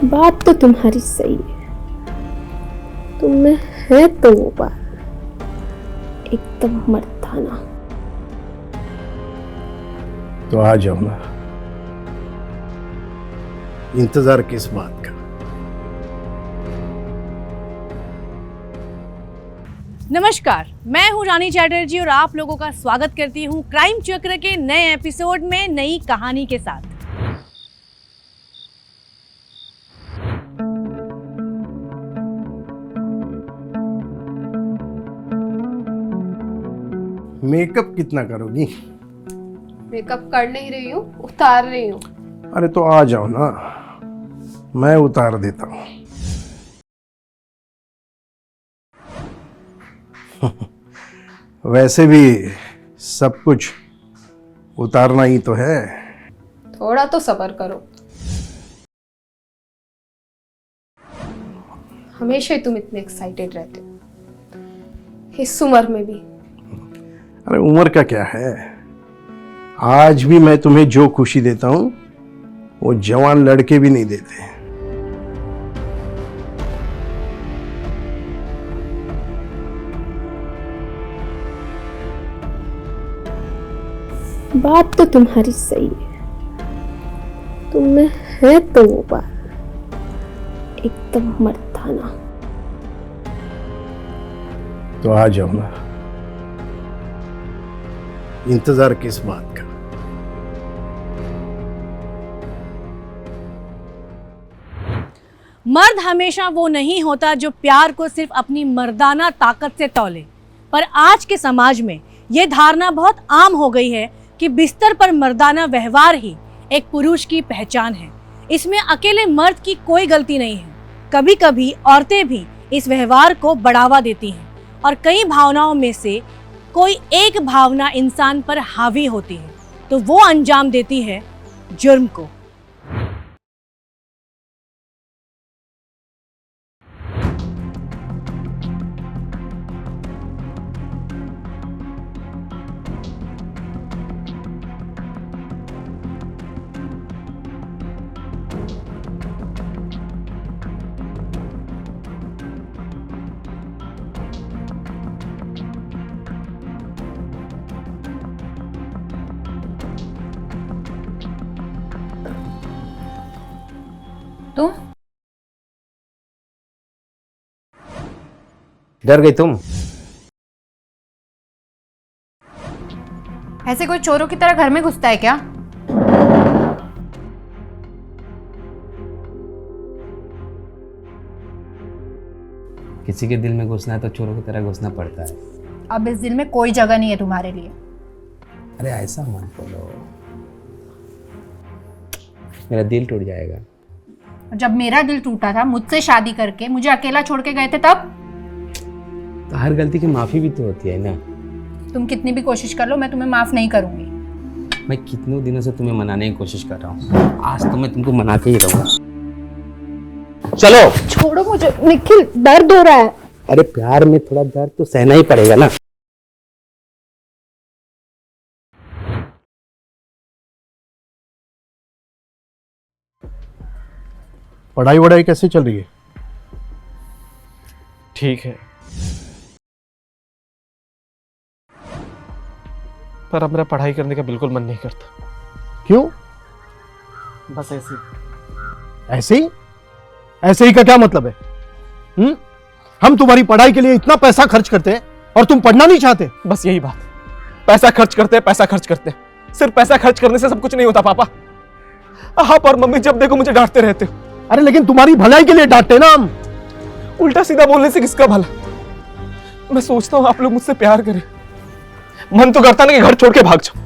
बात तो तुम्हारी सही है। तुम में है तो वो बात एकदम मर्दाना। तो आ जाओ ना, इंतजार किस बात का। नमस्कार, मैं हूं रानी चैटर्जी और आप लोगों का स्वागत करती हूं क्राइम चक्र के नए एपिसोड में नई कहानी के साथ। मेकअप कितना करोगी? मेकअप कर नहीं रही हूँ, उतार रही हूँ। अरे तो आ जाओ ना, मैं उतार देता हूँ। वैसे भी सब कुछ उतारना ही तो है। थोड़ा तो सब्र करो। हमेशा ही तुम इतने एक्साइटेड रहते हो, इस उम्र में भी। अरे उम्र का क्या है, आज भी मैं तुम्हें जो खुशी देता हूँ वो जवान लड़के भी नहीं देते। बात तो तुम्हारी सही है। तुम में है तो वो बात एकदम मर्दाना। तो आ जाओ ना, इंतजार किस बात का। मर्द हमेशा वो नहीं होता जो प्यार को सिर्फ अपनी मर्दाना ताकत से तौले, पर आज के समाज में ये धारणा बहुत आम हो गई है कि बिस्तर पर मर्दाना व्यवहार ही एक पुरुष की पहचान है। इसमें अकेले मर्द की कोई गलती नहीं है। कभी कभी औरतें भी इस व्यवहार को बढ़ावा देती हैं और कई भावनाओं में से कोई एक भावना इंसान पर हावी होती है तो वो अंजाम देती है जुर्म को। तुम डर गई तुम? ऐसे कोई चोरों की तरह घर में घुसता है क्या? किसी के दिल में घुसना है तो चोरों की तरह घुसना पड़ता है। अब इस दिल में कोई जगह नहीं है तुम्हारे लिए। अरे ऐसा मत बोलो, मेरा दिल टूट जाएगा। जब मेरा दिल टूटा था मुझसे शादी करके मुझे अकेला छोड़ के गए थे तब? तो हर गलती की माफी भी तो होती है ना। तुम कितनी भी कोशिश कर लो मैं तुम्हें माफ नहीं करूंगी। मैं कितनों दिनों से तुम्हें मनाने की कोशिश कर रहा हूँ, आज तो मैं तुमको मना के ही रहूंगा। चलो छोड़ो मुझे निखिल, दर्द हो रहा है। अरे प्यार में थोड़ा दर्द तो सहना ही पड़ेगा ना। पढ़ाई वढ़ाई कैसे चल रही है? ठीक है, पर अब मेरा पढ़ाई करने का बिल्कुल मन नहीं करता। क्यों? बस ऐसे ऐसे ही? ऐसे ही का क्या मतलब है? हम तुम्हारी पढ़ाई के लिए इतना पैसा खर्च करते हैं और तुम पढ़ना नहीं चाहते? बस यही बात। पैसा खर्च करते हैं, पैसा खर्च करते हैं। सिर्फ पैसा खर्च करने से सब कुछ नहीं होता पापा। आप और मम्मी जब देखो मुझे डांटते रहते हो। अरे लेकिन तुम्हारी भलाई के लिए डांटते ना हम। उल्टा सीधा बोलने से किसका भला? मैं सोचता हूं आप लोग मुझसे प्यार करें, मन तो करता ना कि घर छोड़ के भाग जाओ।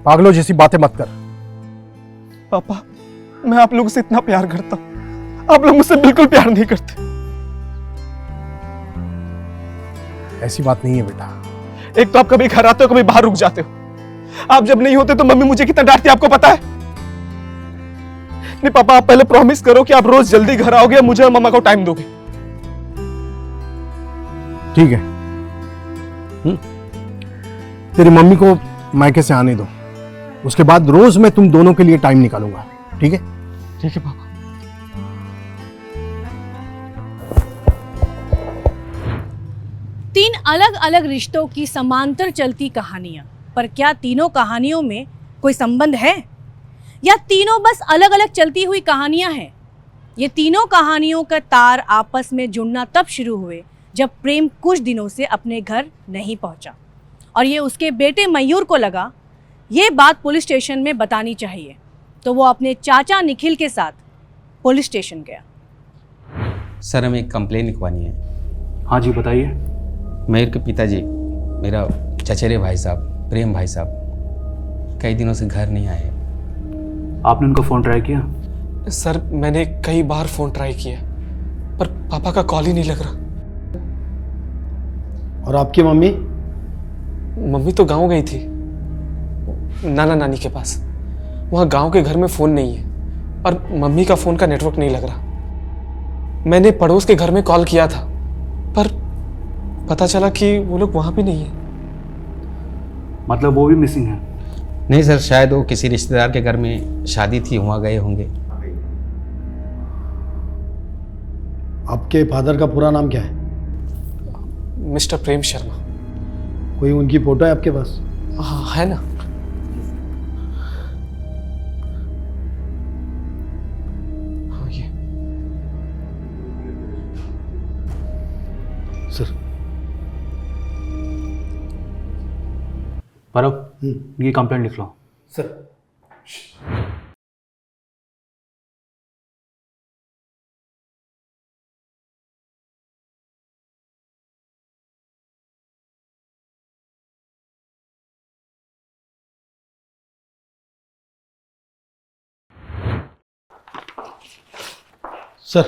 पागलों जैसी बातें मत कर। पापा, मैं आप लोगों से इतना प्यार करता हूं, आप लोग मुझसे बिल्कुल प्यार नहीं करते। ऐसी बात नहीं है बेटा। एक तो आप कभी घर आते हो, कभी बाहर रुक जाते हो। आप जब नहीं होते तो मम्मी मुझे कितना डांटती है आपको पता है? नहीं पापा, आप पहले प्रॉमिस करो कि आप रोज जल्दी घर आओगे, मुझे और मम्मा को टाइम दोगे। ठीक है। तेरी मम्मी को मायके से आने दो, उसके बाद रोज मैं तुम दोनों के लिए टाइम निकालूंगा। ठीक है? ठीक है पापा। तीन अलग अलग रिश्तों की समांतर चलती कहानियां, पर क्या तीनों कहानियों में कोई संबंध है या तीनों बस अलग अलग चलती हुई कहानियां हैं? ये तीनों कहानियों का तार आपस में जुड़ना तब शुरू हुए जब प्रेम कुछ दिनों से अपने घर नहीं पहुंचा और ये उसके बेटे मयूर को लगा ये बात पुलिस स्टेशन में बतानी चाहिए, तो वो अपने चाचा निखिल के साथ पुलिस स्टेशन गया। सर, हमें एक कंप्लेन लिखवानी है। हाँ जी बताइए। मयूर के पिताजी, मेरा चचेरे भाई साहब, प्रेम भाई साहब, कई दिनों से घर नहीं आए। आपने उनको फ़ोन ट्राई किया? सर मैंने कई बार फोन ट्राई किया पर पापा का कॉल ही नहीं लग रहा। और आपकी मम्मी? मम्मी तो गांव गई थी, नाना नानी के पास। वहां गांव के घर में फोन नहीं है और मम्मी का फोन का नेटवर्क नहीं लग रहा। मैंने पड़ोस के घर में कॉल किया था पर पता चला कि वो लोग वहां भी नहीं है। मतलब वो भी मिसिंग है? नहीं सर, शायद वो किसी रिश्तेदार के घर में शादी थी, वहाँ गए होंगे। आपके फादर का पूरा नाम क्या है? मिस्टर प्रेम शर्मा। कोई उनकी फोटो है आपके पास? हाँ है ना। हाँ ये सर। परब, ये कंप्लेंट लिख लो। सर। सर,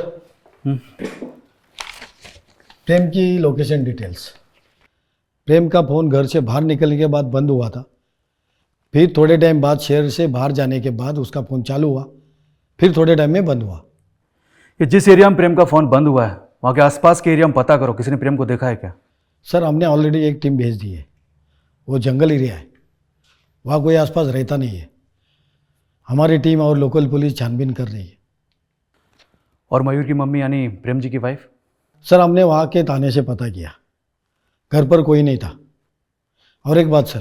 प्रेम की लोकेशन डिटेल्स। प्रेम का फ़ोन घर से बाहर निकलने के बाद बंद हुआ था, फिर थोड़े टाइम बाद शहर से बाहर जाने के बाद उसका फ़ोन चालू हुआ, फिर थोड़े टाइम में बंद हुआ। ये जिस एरिया में प्रेम का फ़ोन बंद हुआ है वहाँ के आसपास के एरिया में पता करो, किसी ने प्रेम को देखा है क्या? सर हमने ऑलरेडी एक टीम भेज दी है। वो जंगल एरिया है, वहाँ कोई आसपास रहता नहीं है। हमारी टीम और लोकल पुलिस छानबीन कर रही है। और मयूर की मम्मी यानी प्रेम जी की वाइफ? सर हमने वहाँ के थाने से पता किया, घर पर कोई नहीं था। और एक बात सर,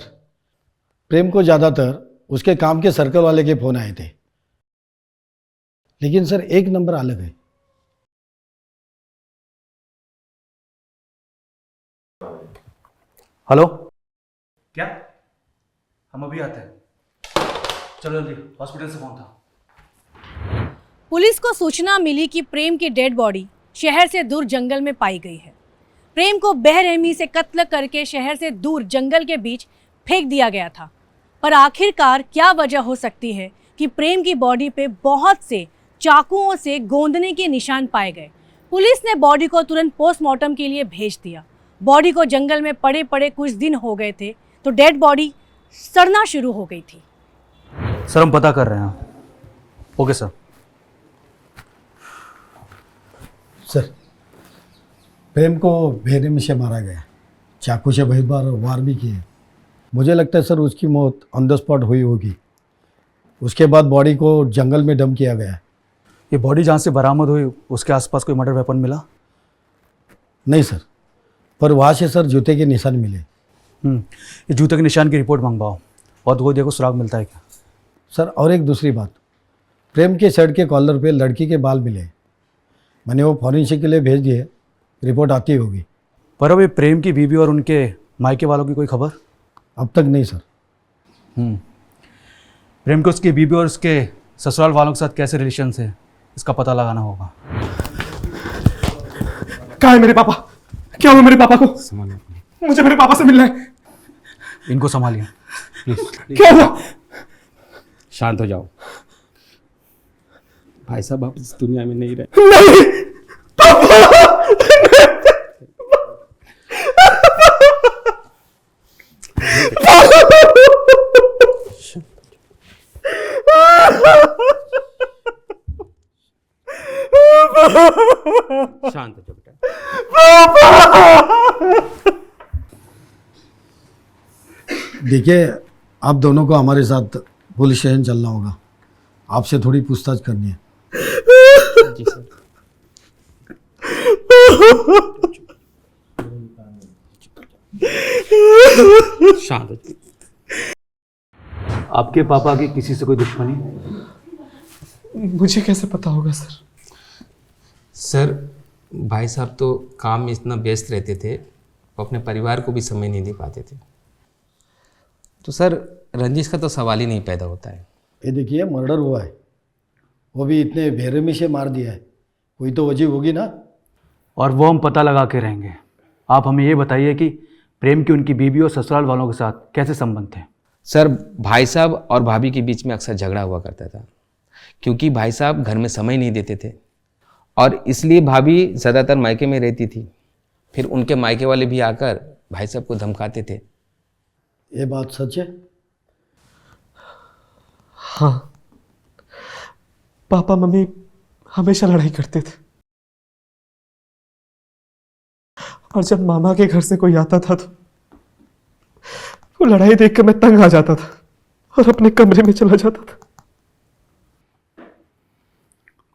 प्रेम को ज़्यादातर उसके काम के सर्कल वाले के फ़ोन आए थे, लेकिन सर एक नंबर अलग है। हेलो, क्या? हम अभी आते हैं, चलो जल्दी, हॉस्पिटल से फ़ोन था। पुलिस को सूचना मिली कि प्रेम की डेड बॉडी शहर से दूर जंगल में पाई गई है। प्रेम को बेरहमी से कत्ल करके शहर से दूर जंगल के बीच फेंक दिया गया था। पर आखिरकार क्या वजह हो सकती है कि प्रेम की बॉडी पे बहुत से चाकुओं से गोंदने के निशान पाए गए? पुलिस ने बॉडी को तुरंत पोस्टमार्टम के लिए भेज दिया। बॉडी को जंगल में पड़े पड़े कुछ दिन हो गए थे तो डेड बॉडी सड़ना शुरू हो गई थी। सर हम पता कर रहे हैं। Okay sir. सर प्रेम को बेरहमी से मारा गया, चाकू से बहुत बार वार भी किए। मुझे लगता है सर उसकी मौत ऑन द स्पॉट हुई होगी। उसके बाद बॉडी को जंगल में डंप किया गया। ये बॉडी जहाँ से बरामद हुई उसके आसपास कोई मर्डर वेपन मिला? नहीं सर, पर वहाँ से सर जूते के निशान मिले। ये जूते के निशान की रिपोर्ट मंगवाओ और कोई देखो सुराग मिलता है क्या। सर और एक दूसरी बात, प्रेम के शर्ट के कॉलर पे लड़की के बाल मिले। मैंने वो फॉरेंसिक के लिए भेज दिए, रिपोर्ट आती होगी। पर अब ये प्रेम की बीवी और उनके मायके वालों की कोई खबर? अब तक नहीं सर। प्रेम को उसकी बीवी और उसके ससुराल वालों के साथ कैसे रिलेशन है इसका पता लगाना होगा। कहाँ है मेरे पापा? क्या हुआ मेरे पापा को? मुझे मेरे पापा से मिलना है। इनको संभालिए प्लीज। क्या हुआ? शांत हो जाओ भाई साहब, आप इस दुनिया में नहीं रहे। नहीं शांत हो जाओ बेटा। देखिए आप दोनों को हमारे साथ पुलिस स्टेशन चलना होगा। आपसे थोड़ी पूछताछ करनी है। जी सर। शांत हो जाइए। आपके पापा की किसी से कोई दुश्मनी? मुझे कैसे पता होगा सर? सर भाई साहब तो काम में इतना व्यस्त रहते थे, वो अपने परिवार को भी समय नहीं दे पाते थे। तो सर रंजिश का तो सवाल ही नहीं पैदा होता है। ये देखिए, मर्डर हुआ है, वो भी इतने बेरहमी से मार दिया है, कोई तो वजह होगी ना। और वो हम पता लगा के रहेंगे। आप हमें ये बताइए कि प्रेम की उनकी बीवी और ससुराल वालों के साथ कैसे संबंध थे? सर भाई साहब और भाभी के बीच में अक्सर झगड़ा हुआ करता था, क्योंकि भाई साहब घर में समय नहीं देते थे और इसलिए भाभी ज़्यादातर मायके में रहती थी। फिर उनके मायके वाले भी आकर भाई साहब को धमकाते थे। ये बात सच है? हाँ, पापा मम्मी हमेशा लड़ाई करते थे और जब मामा के घर से कोई आता था तो वो लड़ाई देख कर मैं तंग आ जाता था और अपने कमरे में चला जाता था।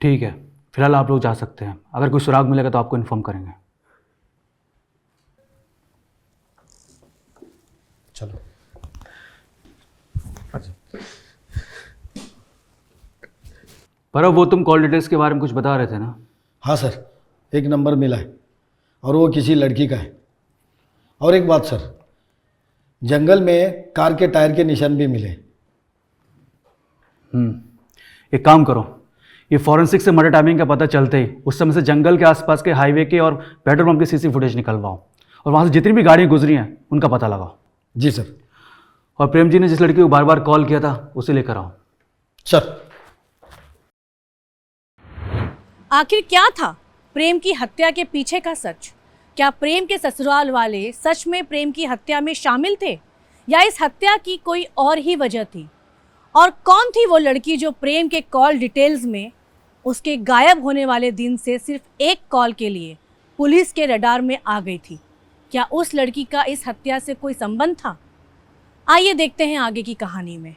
ठीक है, फिलहाल आप लोग जा सकते हैं। अगर कोई सुराग मिलेगा तो आपको इन्फॉर्म करेंगे। चलो। पर अब वो तुम कॉल डिटेल्स के बारे में कुछ बता रहे थे ना? हाँ सर, एक नंबर मिला है और वो किसी लड़की का है। और एक बात सर, जंगल में कार के टायर के निशान भी मिले। एक काम करो, ये फॉरेंसिक से मर्डर टाइमिंग का पता चलते ही उस समय से जंगल के आसपास के हाईवे के और पेट्रोल पंप के सीसी फुटेज निकलवाओ और वहाँ से जितनी भी गाड़ियाँ गुजरी हैं उनका पता लगाओ। जी सर। और प्रेम जी ने जिस लड़की को बार बार कॉल किया था उसे लेकर आओ। सर। आखिर क्या था प्रेम की हत्या के पीछे का सच? क्या प्रेम के ससुराल वाले सच में प्रेम की हत्या में शामिल थे या इस हत्या की कोई और ही वजह थी? और कौन थी वो लड़की जो प्रेम के कॉल डिटेल्स में उसके गायब होने वाले दिन से सिर्फ एक कॉल के लिए पुलिस के रडार में आ गई थी? क्या उस लड़की का इस हत्या से कोई संबंध था? आइए देखते हैं आगे की कहानी में।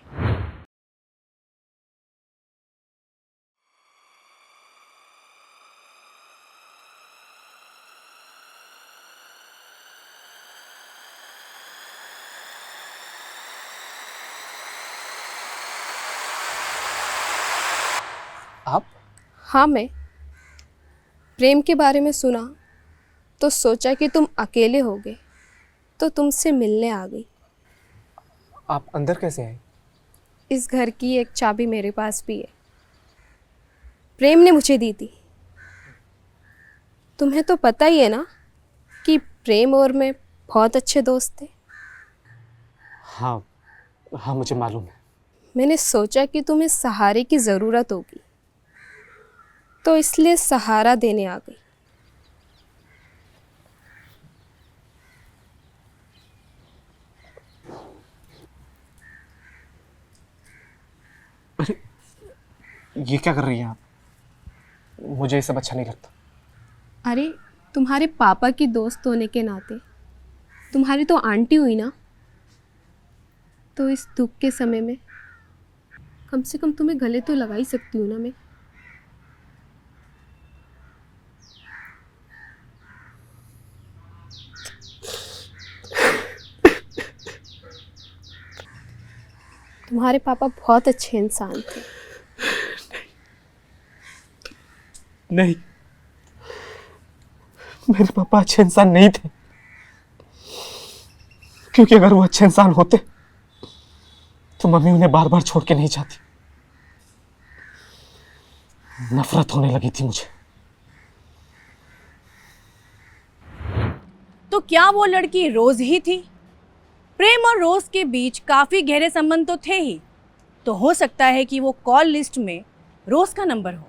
आप? हाँ, मैं प्रेम के बारे में सुना तो सोचा कि तुम अकेले होगे तो तुमसे मिलने आ गई। आप अंदर कैसे आए? इस घर की एक चाबी मेरे पास भी है, प्रेम ने मुझे दी थी। तुम्हें तो पता ही है ना कि प्रेम और मैं बहुत अच्छे दोस्त थे। हाँ हाँ, मुझे मालूम है। मैंने सोचा कि तुम्हें सहारे की ज़रूरत होगी तो इसलिए सहारा देने आ गई। अरे ये क्या कर रही हैं आप? मुझे ये सब अच्छा नहीं लगता। अरे तुम्हारे पापा की दोस्त होने के नाते तुम्हारी तो आंटी हुई ना, तो इस दुख के समय में कम से कम तुम्हें गले तो लगा ही सकती हूँ ना मैं। तुम्हारे पापा बहुत अच्छे इंसान थे। नहीं, मेरे पापा अच्छे इंसान नहीं थे, क्योंकि अगर वो अच्छे इंसान होते तो मम्मी उन्हें बार बार छोड़ के नहीं जाती। नफरत होने लगी थी मुझे। तो क्या वो लड़की रोज ही थी? प्रेम और रोज के बीच काफी गहरे संबंध तो थे ही, तो हो सकता है कि वो कॉल लिस्ट में रोज का नंबर हो।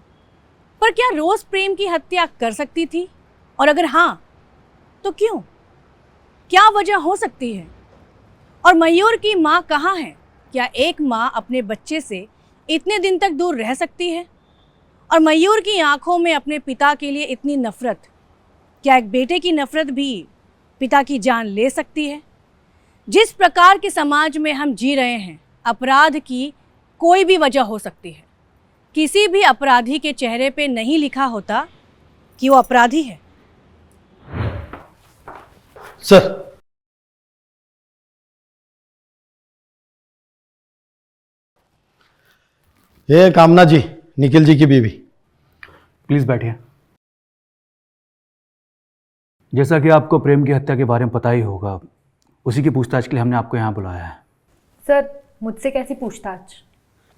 पर क्या रोज प्रेम की हत्या कर सकती थी? और अगर हाँ, तो क्यों? क्या वजह हो सकती है? और मयूर की माँ कहाँ है? क्या एक माँ अपने बच्चे से इतने दिन तक दूर रह सकती है? और मयूर की आंखों में अपने पिता के लिए इतनी नफरत, क्या एक बेटे की नफरत भी पिता की जान ले सकती है? जिस प्रकार के समाज में हम जी रहे हैं, अपराध की कोई भी वजह हो सकती है, किसी भी अपराधी के चेहरे पे नहीं लिखा होता कि वो अपराधी है। सर, ये कामना जी, निखिल जी की बीवी। प्लीज़ बैठिए। जैसा कि आपको प्रेम की हत्या के बारे में पता ही होगा, उसी की पूछताछ के लिए हमने आपको यहाँ बुलाया है। सर, मुझसे कैसी पूछताछ?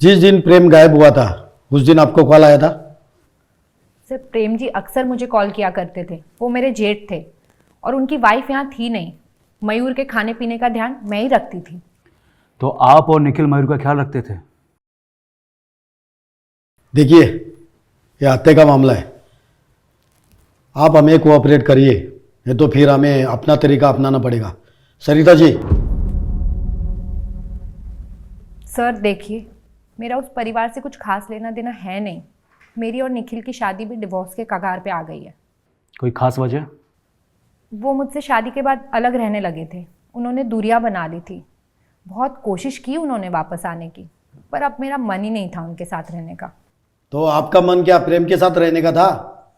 जिस दिन प्रेम गायब हुआ था उस दिन आपको कॉल आया था? सर, प्रेम जी अक्सर मुझे कॉल किया करते थे। वो मेरे जेठ थे और उनकी वाइफ यहाँ थी नहीं। मयूर के खाने पीने का ध्यान मैं ही रखती थी। तो आप और निखिल मयूर का ख्याल रखते थे? देखिए, ये हत्या का मामला है। आप हमें कोऑपरेट करिए, नहीं तो फिर हमें अपना तरीका अपनाना पड़ेगा। सरिता जी। सर देखिए, मेरा उस परिवार से कुछ खास लेना देना है नहीं। मेरी और निखिल की शादी भी डिवोर्स के कगार पे आ गई है। कोई खास वजह? वो मुझसे शादी के बाद अलग रहने लगे थे। उन्होंने दूरियां बना ली थी। बहुत कोशिश की उन्होंने वापस आने की, पर अब मेरा मन ही नहीं था उनके साथ रहने का। तो आपका मन क्या प्रेम के साथ रहने का था?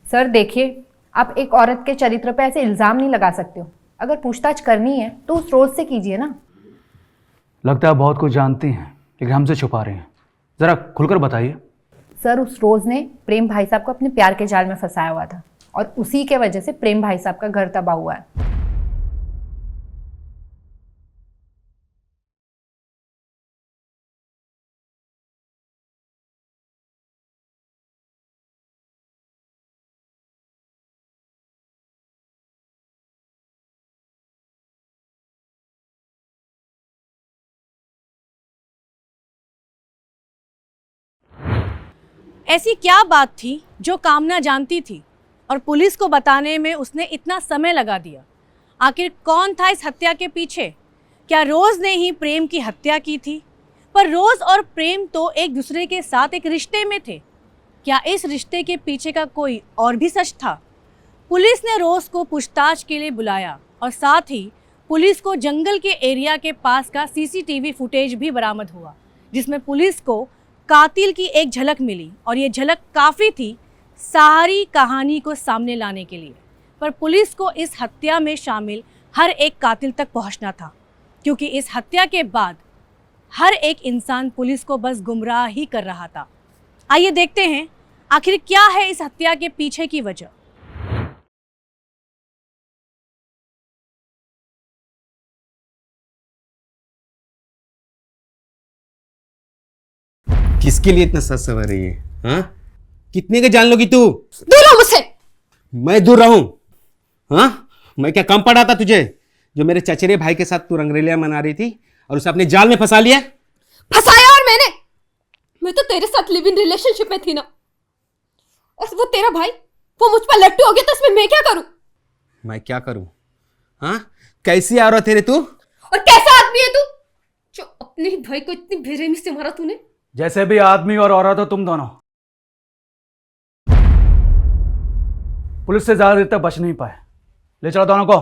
सर देखिए, आप एक औरत के चरित्र पे ऐसे इल्ज़ाम नहीं लगा सकते हो। अगर पूछताछ करनी है तो उस रोज़ से कीजिए ना। लगता है आप बहुत कुछ जानती हैं, लेकिन हमसे छुपा रही हैं। ज़रा खुलकर बताइए। सर, उस रोज़ ने प्रेम भाई साहब को अपने प्यार के जाल में फंसाया हुआ था और उसी के वजह से प्रेम भाई साहब का घर तबाह हुआ है। ऐसी क्या बात थी जो कामना जानती थी और पुलिस को बताने में उसने इतना समय लगा दिया? आखिर कौन था इस हत्या के पीछे? क्या रोज़ ने ही प्रेम की हत्या की थी? पर रोज़ और प्रेम तो एक दूसरे के साथ एक रिश्ते में थे। क्या इस रिश्ते के पीछे का कोई और भी सच था? पुलिस ने रोज़ को पूछताछ के लिए बुलाया और साथ ही पुलिस को जंगल के एरिया के पास का सीसीटीवी फुटेज भी बरामद हुआ, जिसमें पुलिस को कातिल की एक झलक मिली और ये झलक काफ़ी थी सारी कहानी को सामने लाने के लिए। पर पुलिस को इस हत्या में शामिल हर एक कातिल तक पहुंचना था, क्योंकि इस हत्या के बाद हर एक इंसान पुलिस को बस गुमराह ही कर रहा था। आइए देखते हैं आखिर क्या है इस हत्या के पीछे की वजह। किसके लिए इतना सच सवर रही है? हाँ, कितने के जान लोगी तू? दूर रहो मुझसे। मैं दूर रहूं? हाँ, मैं क्या कम पड़ा था तुझे जो मेरे चचेरे भाई के साथ तू रंगरेलियां मना रही थी और उसे अपने जाल में फंसा लिया? फंसाया और मैं तो तेरे साथ लिव इन रिलेशनशिप में थी ना, और वो तेरा भाई वो मुझ पर लट्टू हो गया, तो इसमें मैं क्या करूं? मैं क्या करूं? हाँ, कैसी औरत है रे तू? और कैसा आदमी है तू जो अपने ही भाई को इतनी बेरहमी से मारा तूने? जैसे भी आदमी और औरत हो तुम दोनों, पुलिस से ज्यादा देर तक बच नहीं पाए। ले चलो दोनों को।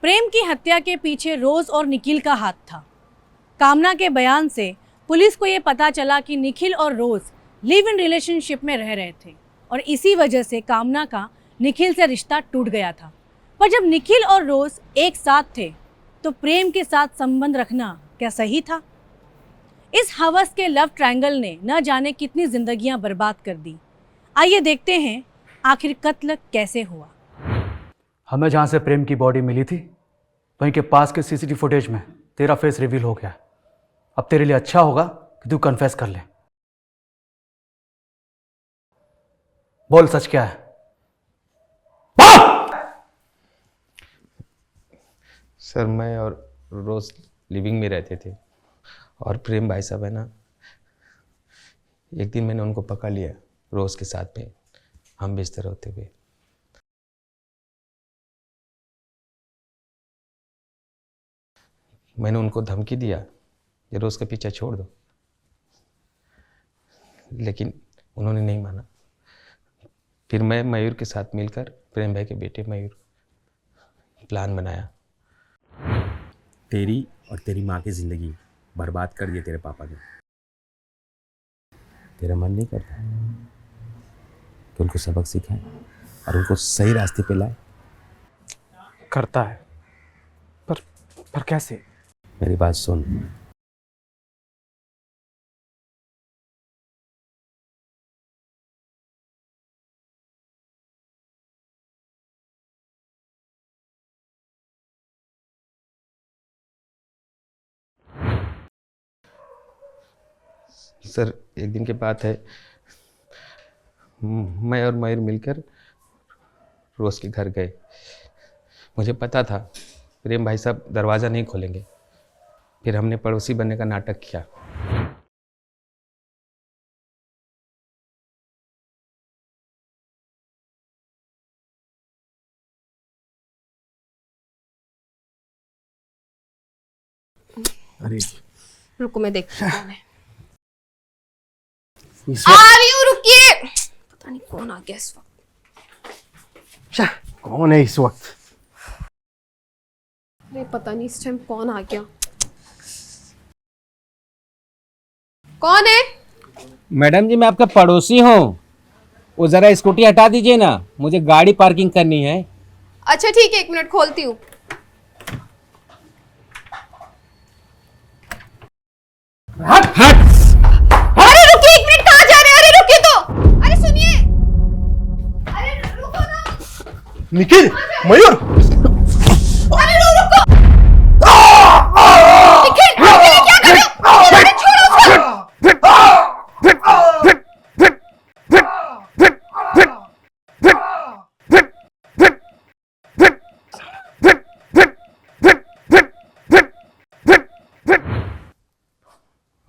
प्रेम की हत्या के पीछे रोज और निखिल का हाथ था। कामना के बयान से पुलिस को यह पता चला कि निखिल और रोज लिव इन रिलेशनशिप में रह रहे थे और इसी वजह से कामना का निखिल से रिश्ता टूट गया था। पर जब निखिल और रोज एक साथ थे तो प्रेम के साथ संबंध रखना क्या सही था? इस हवस के लव ट्रायंगल ने न जाने कितनी जिंदगियां बर्बाद कर दी। आइए देखते हैं आखिर कत्ल कैसे हुआ। हमें जहां से प्रेम की बॉडी मिली थी वहीं के पास के सीसीटीवी फुटेज में तेरा फेस रिवील हो गया। अब तेरे लिए अच्छा होगा कि तू कन्फेस कर ले। बोल, सच क्या है? सर, मैं और रोज लिविंग में रहते थे और प्रेम भाई साहब है ना, एक दिन मैंने उनको पकड़ लिया रोज के साथ में हम बिस्तर होते हुए। मैंने उनको धमकी दिया कि रोज का पीछा छोड़ दो, लेकिन उन्होंने नहीं माना। फिर मैं मयूर के साथ मिलकर, प्रेम भाई के बेटे मयूर, प्लान बनाया। तेरी और तेरी माँ की ज़िंदगी बर्बाद कर दिए तेरे पापा ने। तेरा मन नहीं करता कि उनको सबक सिखाए और उनको सही रास्ते पे लाए? करता है, पर कैसे? मेरी बात सुन। सर एक दिन की बात है, मैं और मयूर मिलकर रोज़ के घर गए। मुझे पता था प्रेम भाई साहब दरवाज़ा नहीं खोलेंगे। फिर हमने पड़ोसी बनने का नाटक किया। अरे रुको मैं देखती हूँ कौन है। आ रही हूँ, रुकिए। पता नहीं कौन आ गया इस वक्त। कौन है इस वक्त? अरे पता नहीं इस टाइम कौन आ गया। कौन है? मैडम जी मैं आपका पड़ोसी हूँ। वो ज़रा स्कूटी हटा दीजिए ना, मुझे गाड़ी पार्किंग करनी है। अच्छा ठीक है, 1 मिनट खोलती हूँ। अरे रुकिए 1 मिनट, कहाँ जा रहे हैं? अरे रुकिए तो, अरे सुनिए, अरे रुको ना। निखिल, मयूर, अरे रुको। निखिल, आप ये क्या कर रहे हो? अरे छोड़ो उसको।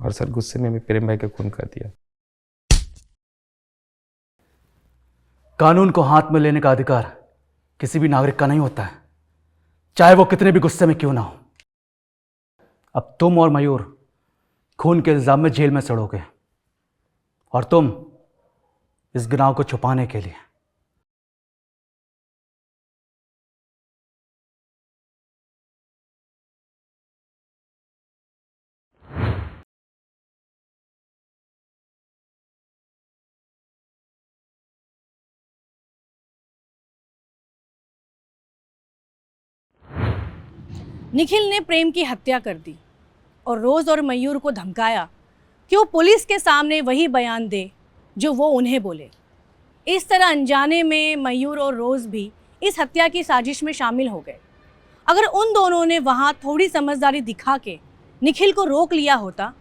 और सर गुस्से में भी प्रेम भाई का खून कर दिया। कानून को हाथ में लेने का अधिकार किसी भी नागरिक का नहीं होता है, चाहे वो कितने भी गुस्से में क्यों ना हो। अब तुम और मयूर खून के इल्जाम में जेल में सड़ोगे, और तुम इस गुनाह को छुपाने के लिए। निखिल ने प्रेम की हत्या कर दी और रोज़ और मयूर को धमकाया कि वो पुलिस के सामने वही बयान दे जो वो उन्हें बोले। इस तरह अनजाने में मयूर और रोज़ भी इस हत्या की साजिश में शामिल हो गए। अगर उन दोनों ने वहाँ थोड़ी समझदारी दिखा के निखिल को रोक लिया होता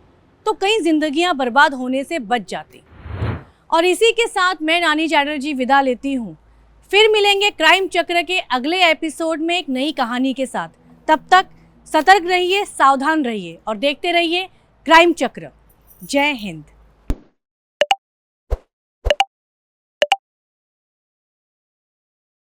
तो कई जिंदगियां बर्बाद होने से बच जाती। और इसी के साथ मैं नानी चैटर्जी विदा लेती हूँ। फिर मिलेंगे क्राइम चक्र के अगले एपिसोड में एक नई कहानी के साथ। तब तक सतर्क रहिए, सावधान रहिए और देखते रहिए क्राइम चक्र। जय हिंद।